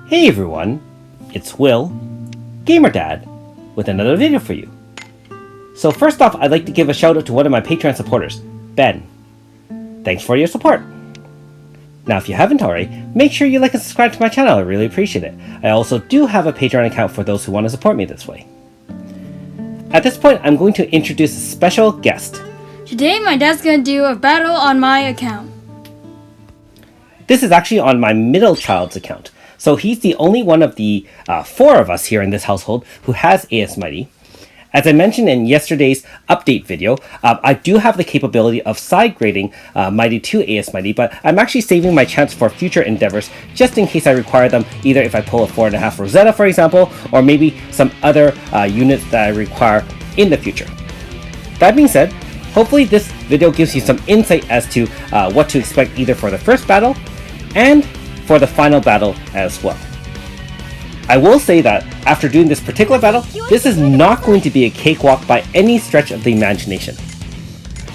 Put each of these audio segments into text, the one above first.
Hey everyone, it's Will, Gamer Dad, with another video for you. So first off, I'd like to give a shout out to one of my Patreon supporters, Ben. Thanks for your support. Now if you haven't already, make sure you like and subscribe to my channel, I really appreciate it. I also do have a Patreon account for those who want to support me this way. At this point, I'm going to introduce a special guest. Today my dad's gonna do a battle on my account. This is actually on my middle child's account. So he's the only one of the 4 of us here in this household who has AS Mighty. As I mentioned in yesterday's update video, I do have the capability of side grading Mighty to AS Mighty, but I'm actually saving my chance for future endeavors just in case I require them, either if I pull a 4.5 Rosetta, for example, or maybe some other units that I require in the future. That being said, hopefully this video gives you some insight as to what to expect either for the first battle and for the final battle as well. I will say that after doing this particular battle, this is not going to be a cakewalk by any stretch of the imagination.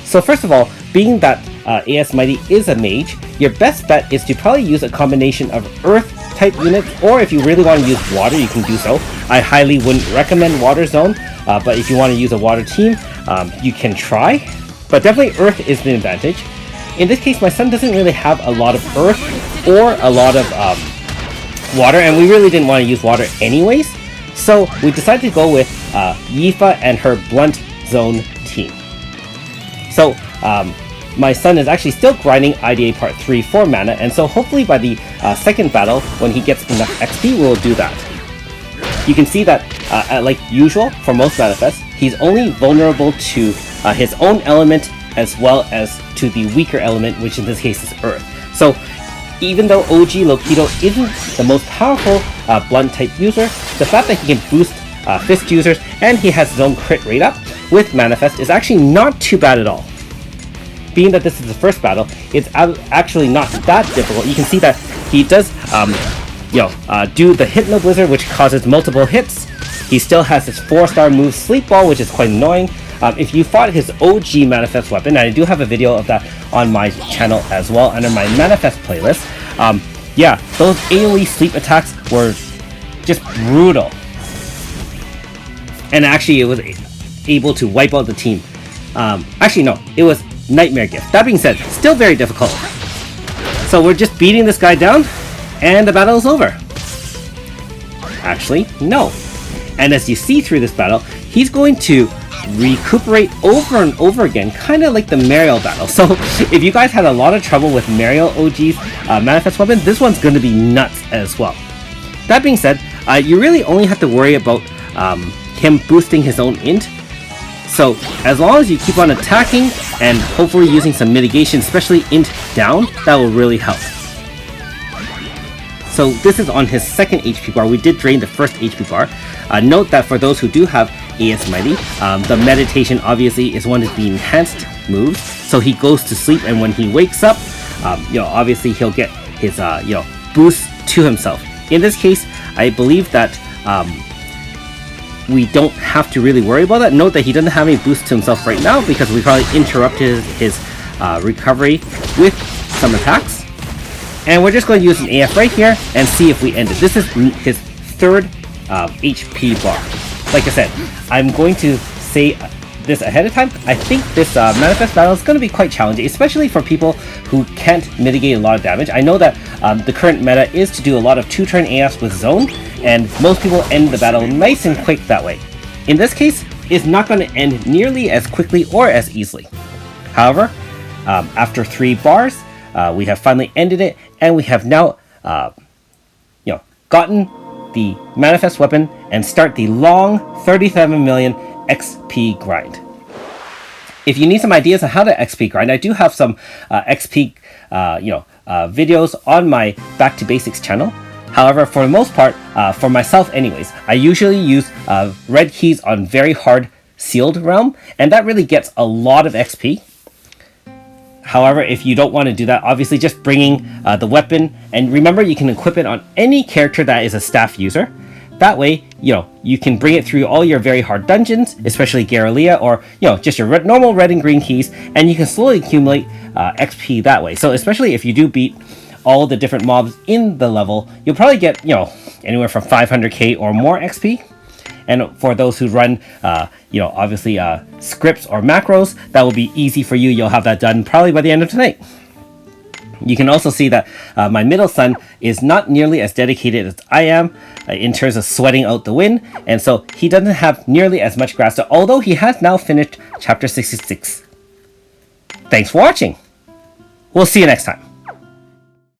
So first of all, being that AS Mighty is a mage, your best bet is to probably use a combination of earth type units, or if you really want to use water, you can do so. I highly wouldn't recommend water zone, but if you want to use a water team, you can try. But definitely earth is the advantage. In this case, my son doesn't really have a lot of earth or a lot of water, and we really didn't want to use water anyways, so we decided to go with Yifa and her blunt zone team. So my son is actually still grinding IDA part 3 for mana, and so hopefully by the second battle, when he gets enough XP, we'll do that. You can see that like usual for most manifests, he's only vulnerable to his own element as well as to the weaker element, which in this case is earth. So even though OG Lokito isn't the most powerful blunt type user, the fact that he can boost fist users and he has his own crit rate up with Manifest is actually not too bad at all. Being that this is the first battle, it's actually not that difficult. You can see that he does do the Hypno Blizzard, which causes multiple hits. He still has his 4-star move Sleep Ball, which is quite annoying. If you fought his OG Manifest weapon, and I do have a video of that on my channel as well under my Manifest playlist, yeah, those AoE sleep attacks were just brutal. And actually it was able to wipe out the team. Actually no, it was Nightmare Gift. That being said, still very difficult. So we're just beating this guy down, and the battle is over. Actually, no. And as you see through this battle, he's going to recuperate over and over again, kind of like the Mariel battle. So if you guys had a lot of trouble with Mariel OG's Manifest weapon, this one's going to be nuts as well. That being said, you really only have to worry about him boosting his own int. So as long as you keep on attacking and hopefully using some mitigation, especially int down, that will really help. So this is on his second HP bar. We did drain the first HP bar. Note that for those who do have AS Mighty, the meditation obviously is one of the enhanced moves. So he goes to sleep, and when he wakes up, obviously he'll get his boost to himself. In this case, I believe that we don't have to really worry about that. Note that he doesn't have any boost to himself right now because we probably interrupted his recovery with some attacks. And we're just going to use an AF right here and see if we end it. This is his third HP bar. Like I said, I'm going to say this ahead of time. I think this Manifest battle is going to be quite challenging, especially for people who can't mitigate a lot of damage. I know that the current meta is to do a lot of 2-turn AFs with zone, and most people end the battle nice and quick that way. In this case, it's not going to end nearly as quickly or as easily. However, after 3 bars, we have finally ended it, and we have now gotten the Manifest weapon and start the long 37 million XP grind. If you need some ideas on how to XP grind, I do have some XP videos on my Back to Basics channel. However, for the most part, for myself anyways, I usually use red keys on very hard sealed realm, and that really gets a lot of XP. However, if you don't want to do that, obviously just bringing the weapon, and remember you can equip it on any character that is a staff user. That way, you can bring it through all your very hard dungeons, especially Garrelia, or just your normal red and green keys, and you can slowly accumulate XP that way. So especially if you do beat all the different mobs in the level, you'll probably get, anywhere from 500k or more XP. And for those who run, obviously scripts or macros, that will be easy for you. You'll have that done probably by the end of tonight. You can also see that my middle son is not nearly as dedicated as I am in terms of sweating out the win, and so he doesn't have nearly as much grass, although he has now finished chapter 66. Thanks for watching. We'll see you next time.